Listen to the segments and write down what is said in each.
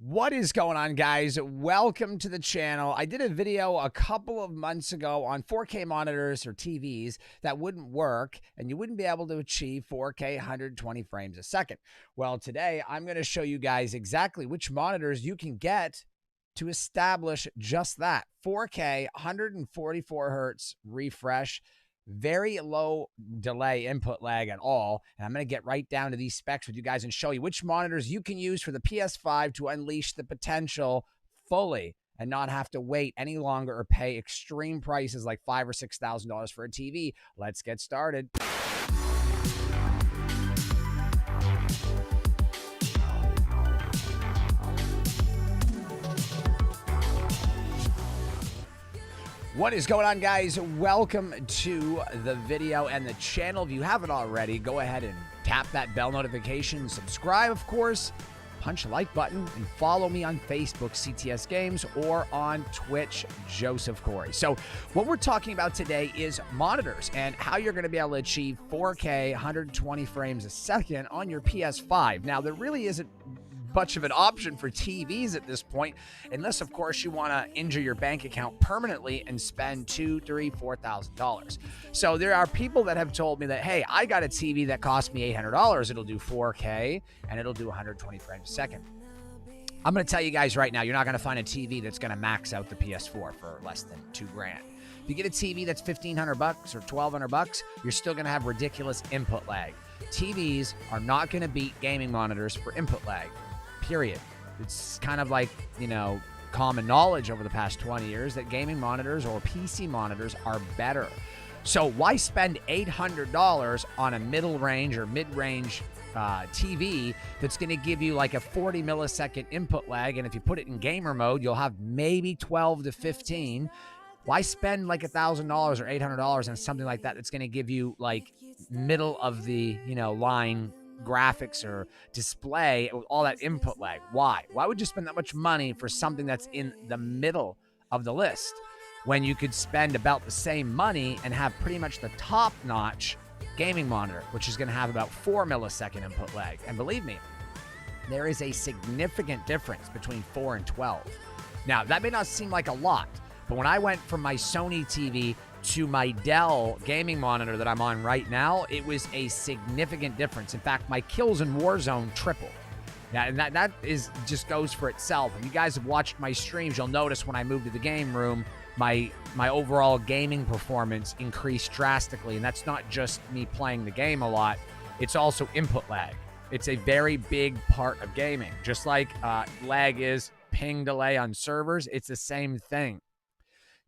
What is going on, guys? Welcome to the channel. I did a video a couple of months ago on 4K monitors or TVs that wouldn't work and you wouldn't be able to achieve 4K 120 frames a second. Well, today I'm going to show you guys exactly which monitors you can get to establish just that. 4K 144 hertz refresh, very low delay input lag at all. And I'm going to get right down to these specs with you guys and show you which monitors you can use for the PS5 to unleash the potential fully and not have to wait any longer or pay extreme prices like $5,000 or $6,000 for a TV. Let's get started. What is going on, guys? Welcome to the video and the channel. If you haven't already, go ahead and tap that bell notification, subscribe, of course, punch the like button, and follow me on Facebook, CTS Games, or on Twitch, Joseph Corey. So what we're talking about today is monitors and how you're going to be able to achieve 4K 120 frames a second on your PS5. Now, there really isn't much of an option for TVs at this point, unless of course you want to injure your bank account permanently and spend $2,000, $3,000, $4,000. So there are people that have told me that, hey, I got a TV that cost me $800. It'll do 4K and it'll do 120 frames a second. I'm going to tell you guys right now, you're not going to find a TV that's going to max out the PS4 for less than $2,000. If you get a TV that's $1,500 or $1,200, you're still going to have ridiculous input lag. TVs are not going to beat gaming monitors for input lag. Period. It's kind of like, common knowledge over the past 20 years that gaming monitors or PC monitors are better. So why spend $800 on a middle range or mid-range TV that's going to give you like a 40 millisecond input lag, and if you put it in gamer mode, you'll have maybe 12 to 15. Why spend like $1,000 or $800 on something like that that's going to give you like middle of the line graphics or display with all that input lag? Why would you spend that much money for something that's in the middle of the list when you could spend about the same money and have pretty much the top-notch gaming monitor, which is going to have about 4 millisecond input lag? And believe me, there is a significant difference between 4 and 12. Now, that may not seem like a lot, but when I went from my Sony TV to my Dell gaming monitor that I'm on right now, it was a significant difference. In fact, my kills in Warzone tripled. Now, and that just goes for itself. If you guys have watched my streams, you'll notice when I moved to the game room, my overall gaming performance increased drastically. And that's not just me playing the game a lot. It's also input lag. It's a very big part of gaming. Just like lag is ping delay on servers, it's the same thing.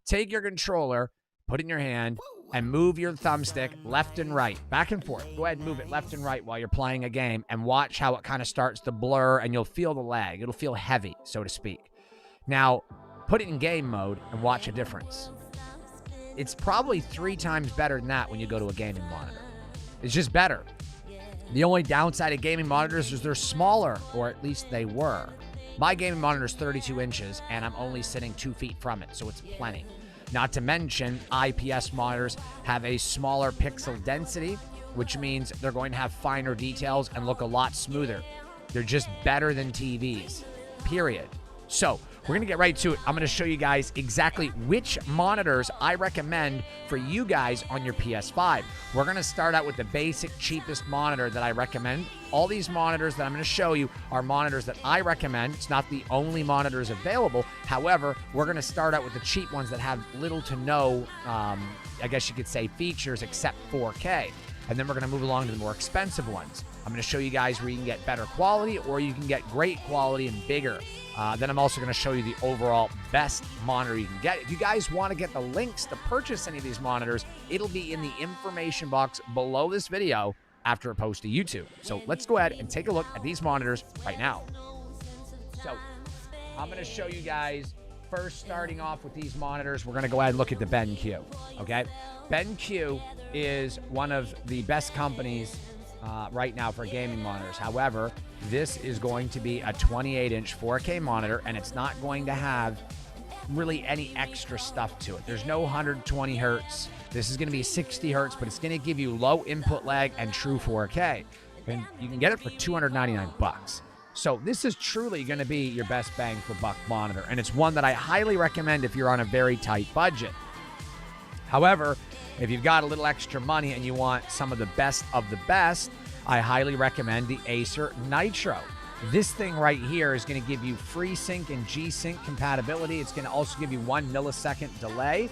Take your controller, put it in your hand, and move your thumbstick left and right, back and forth. Go ahead and move it left and right while you're playing a game and watch how it kind of starts to blur, and you'll feel the lag. It'll feel heavy, so to speak. Now, put it in game mode and watch a difference. It's probably 3 times better than that when you go to a gaming monitor. It's just better. The only downside of gaming monitors is they're smaller, or at least they were. My gaming monitor is 32 inches, and I'm only sitting 2 feet from it, so it's plenty. Not to mention, IPS monitors have a smaller pixel density, which means they're going to have finer details and look a lot smoother. They're just better than TVs, period. So we're going to get right to it. I'm going to show you guys exactly which monitors I recommend for you guys on your PS5. We're going to start out with the basic, cheapest monitor that I recommend. All these monitors that I'm going to show you are monitors that I recommend. It's not the only monitors available. However, we're going to start out with the cheap ones that have little to no, I guess you could say, features except 4K. And then we're going to move along to the more expensive ones. I'm going to show you guys where you can get better quality or you can get great quality and bigger. Then I'm also going to show you the overall best monitor you can get. If you guys want to get the links to purchase any of these monitors, it'll be in the information box below this video after it posts to YouTube. So let's go ahead and take a look at these monitors right now. So I'm going to show you guys first, starting off with these monitors, we're going to go ahead and look at the BenQ, okay? BenQ is one of the best companies right now for gaming monitors. However, this is going to be a 28-inch 4K monitor, and it's not going to have really any extra stuff to it. There's no 120 hertz. This is going to be 60 hertz, but it's going to give you low input lag and true 4K. And you can get it for $299. So this is truly going to be your best bang for buck monitor, and it's one that I highly recommend if you're on a very tight budget. However, if you've got a little extra money and you want some of the best, I highly recommend the Acer Nitro. This thing right here is going to give you FreeSync and G-Sync compatibility. It's going to also give you 1 millisecond delay,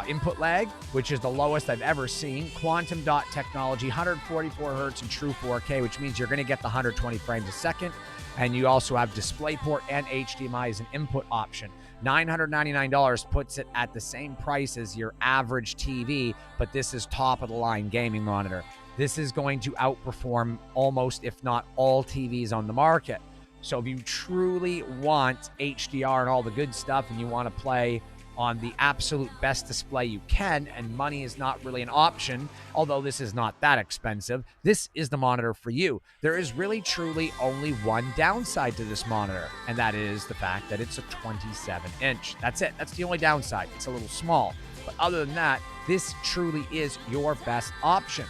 input lag, which is the lowest I've ever seen. Quantum dot technology, 144 hertz and true 4K, which means you're going to get the 120 frames a second. And you also have DisplayPort and HDMI as an input option. $999 puts it at the same price as your average TV, but this is top-of-the-line gaming monitor. This is going to outperform almost, if not all, TVs on the market. So if you truly want HDR and all the good stuff and you want to play on the absolute best display you can, and money is not really an option, although this is not that expensive, this is the monitor for you. There is really truly only one downside to this monitor, and that is the fact that it's a 27-inch. That's it. That's the only downside. It's a little small. But other than that, this truly is your best option.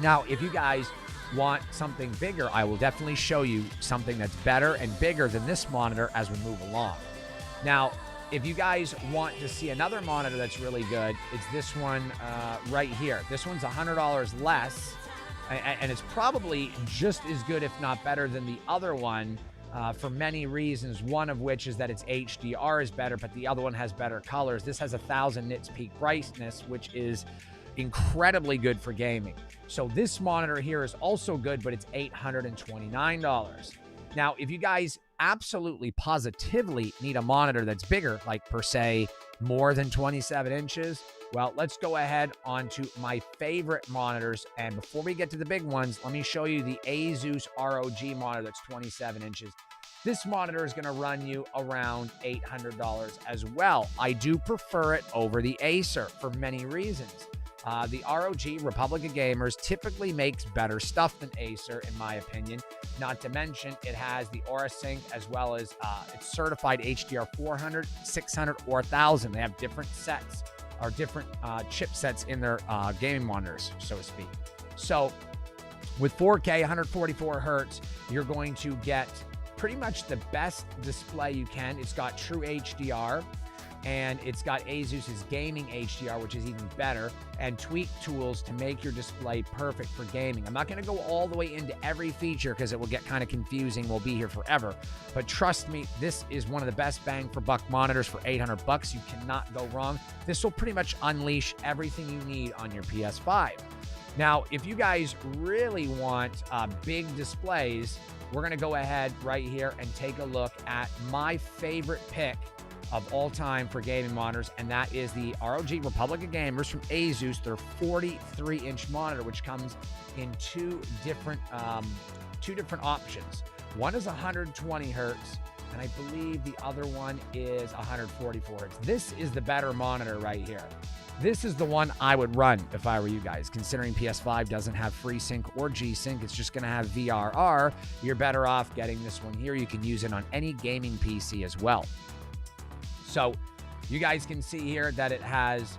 Now, if you guys want something bigger, I will definitely show you something that's better and bigger than this monitor as we move along. Now, if you guys want to see another monitor that's really good, it's this one right here. This one's $100 less, and it's probably just as good, if not better, than the other one for many reasons, one of which is that its HDR is better, but the other one has better colors. This has 1,000 nits peak brightness, which is incredibly good for gaming. So this monitor here is also good, but it's $829. Now, if you guys absolutely positively need a monitor that's bigger, like per se more than 27 inches, well, let's go ahead onto my favorite monitors. And before we get to the big ones, let me show you the Asus ROG monitor that's 27 inches. This monitor is going to run you around $800 as well. I do prefer it over the Acer for many reasons. The ROG, Republic of Gamers, typically makes better stuff than Acer, in my opinion. Not to mention, it has the Aura Sync as well as it's certified HDR 400, 600, or 1000. They have different sets or different chipsets in their gaming monitors, so to speak. So with 4K, 144 hertz, you're going to get pretty much the best display you can. It's got true HDR. And it's got Asus's gaming HDR, which is even better, and tweak tools to make your display perfect for gaming. I'm not going to go all the way into every feature because it will get kind of confusing. We'll be here forever. But trust me, this is one of the best bang for buck monitors for $800. You cannot go wrong. This will pretty much unleash everything you need on your PS5. Now, if you guys really want big displays, we're going to go ahead right here and take a look at my favorite pick of all time for gaming monitors, and that is the ROG Republic of Gamers from Asus, their 43-inch monitor, which comes in two different options. One is 120 hertz, and I believe the other one is 144 hertz. This is the better monitor right here. This is the one I would run if I were you guys, considering PS5 doesn't have FreeSync or G-Sync. It's just going to have VRR. You're better off getting this one here. You can use it on any gaming PC as well. So you guys can see here that it has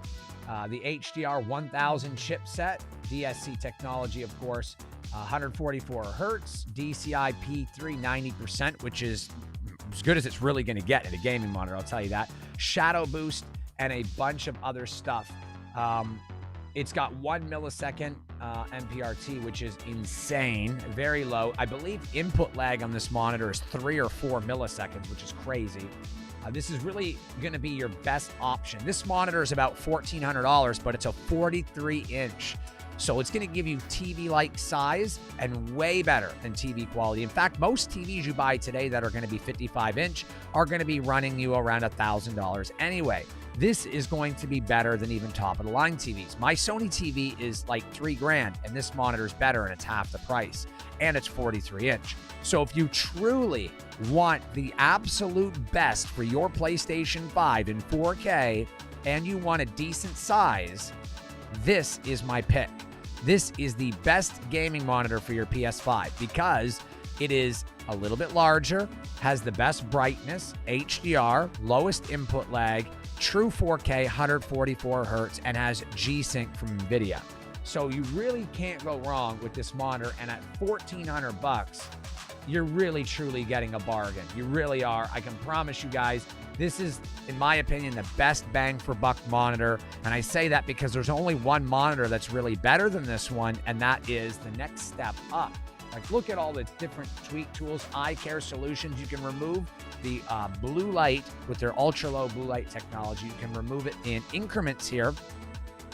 the HDR 1000 chipset, DSC technology, of course, 144 hertz, DCI P3 90%, which is as good as it's really going to get in a gaming monitor, I'll tell you that. Shadow boost and a bunch of other stuff. It's got 1 millisecond MPRT, which is insane, very low. I believe input lag on this monitor is 3 or 4 milliseconds, which is crazy. This is really going to be your best option. This monitor is about $1,400, but it's a 43-inch. So it's going to give you TV-like size and way better than TV quality. In fact, most TVs you buy today that are going to be 55-inch are going to be running you around $1,000 anyway. This is going to be better than even top-of-the-line TVs. My Sony TV is like $3,000, and this monitor is better, and it's half the price, and it's 43-inch. So if you truly want the absolute best for your PlayStation 5 in 4K, and you want a decent size, this is my pick. This is the best gaming monitor for your PS5 because it is a little bit larger, has the best brightness, HDR, lowest input lag, true 4K, 144 hertz, and has G-Sync from NVIDIA. So you really can't go wrong with this monitor, and at $1,400, you're really truly getting a bargain. You really are. I can promise you guys, this is, in my opinion, the best bang for buck monitor. And I say that because there's only one monitor that's really better than this one, and that is the next step up. Like, look at all the different tweak tools, eye care solutions. You can remove the blue light with their ultra low blue light technology. You can remove it in increments here,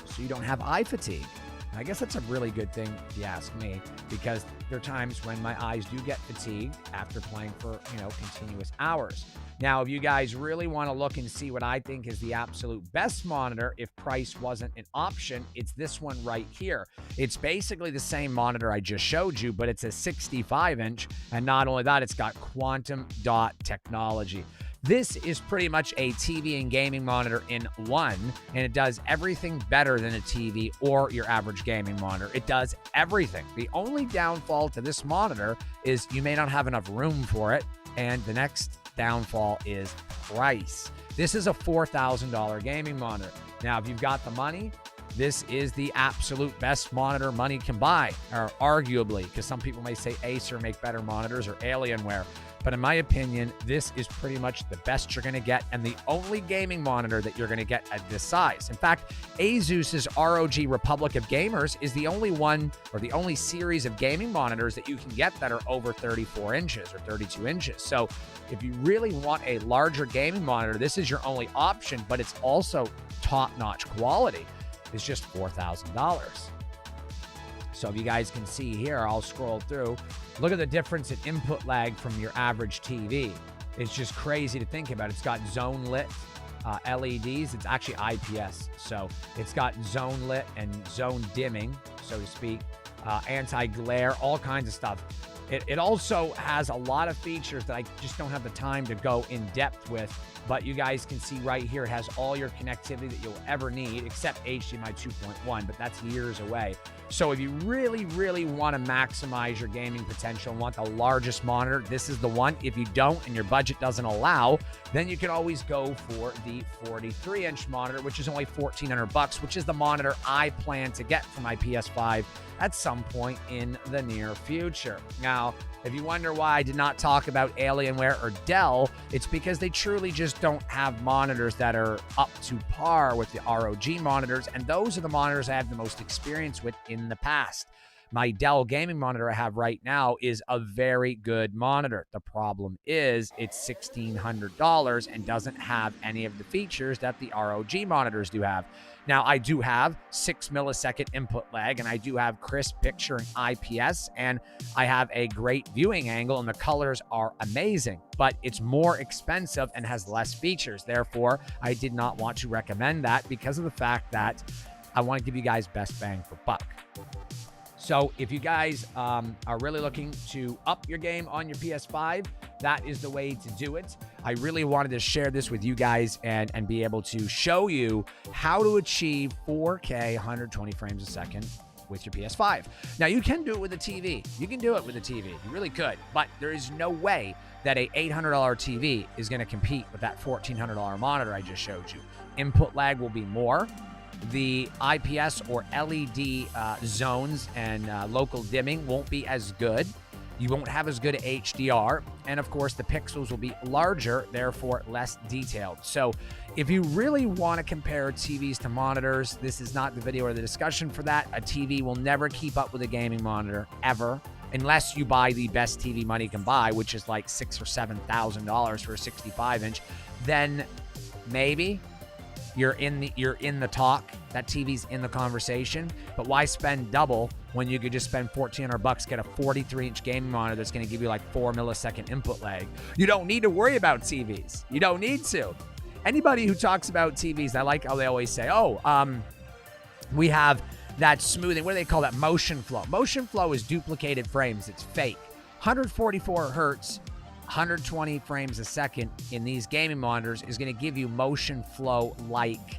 so you don't have eye fatigue. And I guess that's a really good thing if you ask me, because there are times when my eyes do get fatigued after playing for, continuous hours. Now, if you guys really want to look and see what I think is the absolute best monitor, if price wasn't an option, it's this one right here. It's basically the same monitor I just showed you, but it's a 65-inch. And not only that, it's got quantum dot technology. This is pretty much a TV and gaming monitor in one, and it does everything better than a TV or your average gaming monitor. It does everything. The only downfall to this monitor is you may not have enough room for it, and the next downfall is price. This is a $4,000 gaming monitor. Now, if you've got the money, this is the absolute best monitor money can buy, or arguably, because some people may say Acer make better monitors or Alienware. But in my opinion, this is pretty much the best you're going to get, and the only gaming monitor that you're going to get at this size. In fact, Asus's ROG Republic of Gamers is the only one, or the only series of gaming monitors that you can get that are over 34 inches or 32 inches. So if you really want a larger gaming monitor, this is your only option, but it's also top-notch quality. It's just $4,000. So if you guys can see here, I'll scroll through. Look at the difference in input lag from your average TV. It's just crazy to think about. It's got zone lit LEDs. It's actually IPS. So it's got zone lit and zone dimming, so to speak, anti-glare, all kinds of stuff. It also has a lot of features that I just don't have the time to go in depth with, but you guys can see right here, it has all your connectivity that you'll ever need, except HDMI 2.1, but that's years away. So if you really, really want to maximize your gaming potential and want the largest monitor, this is the one. If you don't and your budget doesn't allow, then you can always go for the 43-inch monitor, which is only $1,400, which is the monitor I plan to get for my PS5 at some point in the near future. Now, if you wonder why I did not talk about Alienware or Dell, it's because they truly just don't have monitors that are up to par with the ROG monitors, and those are the monitors I have the most experience with in the past. My Dell gaming monitor I have right now is a very good monitor. The problem is it's $1,600 and doesn't have any of the features that the ROG monitors do have. Now, I do have 6 millisecond input lag, and I do have crisp picture and IPS, and I have a great viewing angle, and the colors are amazing, but it's more expensive and has less features. Therefore, I did not want to recommend that because of the fact that I want to give you guys best bang for buck. So if you guys are really looking to up your game on your PS5, that is the way to do it. I really wanted to share this with you guys and be able to show you how to achieve 4K 120 frames a second with your PS5. Now, you can do it with a TV. You can do it with a TV. You really could. But there is no way that a $800 TV is going to compete with that $1,400 monitor I just showed you. Input lag will be more. The IPS or LED zones and local dimming won't be as good. You won't have as good HDR. And of course, the pixels will be larger, therefore less detailed. So if you really want to compare TVs to monitors, this is not the video or the discussion for that. A TV will never keep up with a gaming monitor, ever, unless you buy the best TV money can buy, which is like $6,000 or $7,000 for a 65-inch. Then maybe you're in the talk. That TV's in the conversation. But why spend double when you could just spend $1,400, get a 43-inch gaming monitor that's going to give you like 4 millisecond input lag? You don't need to worry about TVs. You don't need to. Anybody who talks about TVs, I like how they always say, we have that smoothing. What do they call that? Motion flow. Motion flow is duplicated frames. It's fake. 144 hertz. 120 frames a second in these gaming monitors is going to give you motion flow like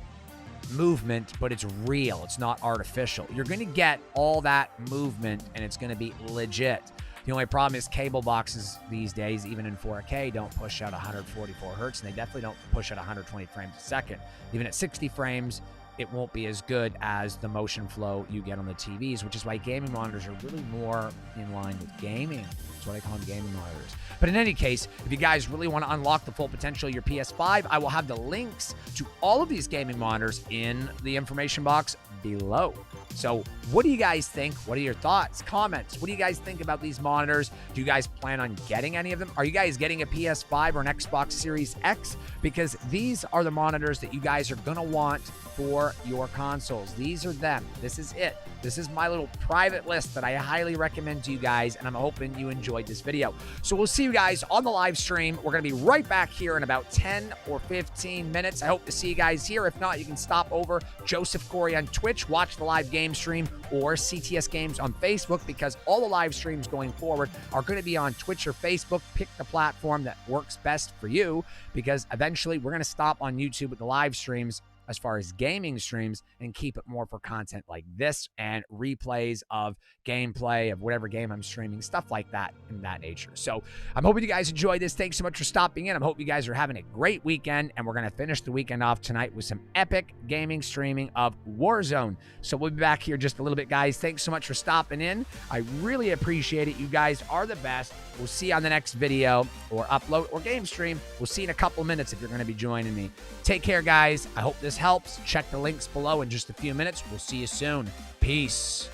movement, but it's real. It's not artificial. You're going to get all that movement and it's going to be legit. The only problem is cable boxes these days, even in 4K, don't push out 144 hertz, and they definitely don't push out 120 frames a second. Even at 60 frames, it won't be as good as the motion flow you get on the TVs, which is why gaming monitors are really more in line with gaming. That's what I call them, gaming monitors. But in any case, if you guys really want to unlock the full potential of your PS5, I will have the links to all of these gaming monitors in the information box below. So what do you guys think? What are your thoughts, comments? What do you guys think about these monitors? Do you guys plan on getting any of them? Are you guys getting a PS5 or an Xbox Series X? Because these are the monitors that you guys are going to want for your consoles. These are them. This is it. This is my little private list that I highly recommend to you guys, and I'm hoping you enjoyed this video. So we'll see you guys on the live stream. We're going to be right back here in about 10 or 15 minutes. I hope to see you guys here. If not, you can stop over Joseph Corey on Twitch, watch the live game stream, or CTS Games on Facebook, because all the live streams going forward are going to be on Twitch or Facebook. Pick the platform that works best for you, because eventually we're going to stop on YouTube with the live streams as far as gaming streams and keep it more for content like this and replays of gameplay of whatever game I'm streaming, stuff like that in that nature. So I'm hoping you guys enjoyed this. Thanks so much for stopping in. I'm hoping you guys are having a great weekend, and we're going to finish the weekend off tonight with some epic gaming streaming of Warzone. So we'll be back here just a little bit, guys. Thanks so much for stopping in. I really appreciate it. You guys are the best. We'll see you on the next video or upload or game stream. We'll see you in a couple minutes if you're going to be joining me. Take care, guys. I hope this helps. Check the links below in just a few minutes. We'll see you soon. Peace.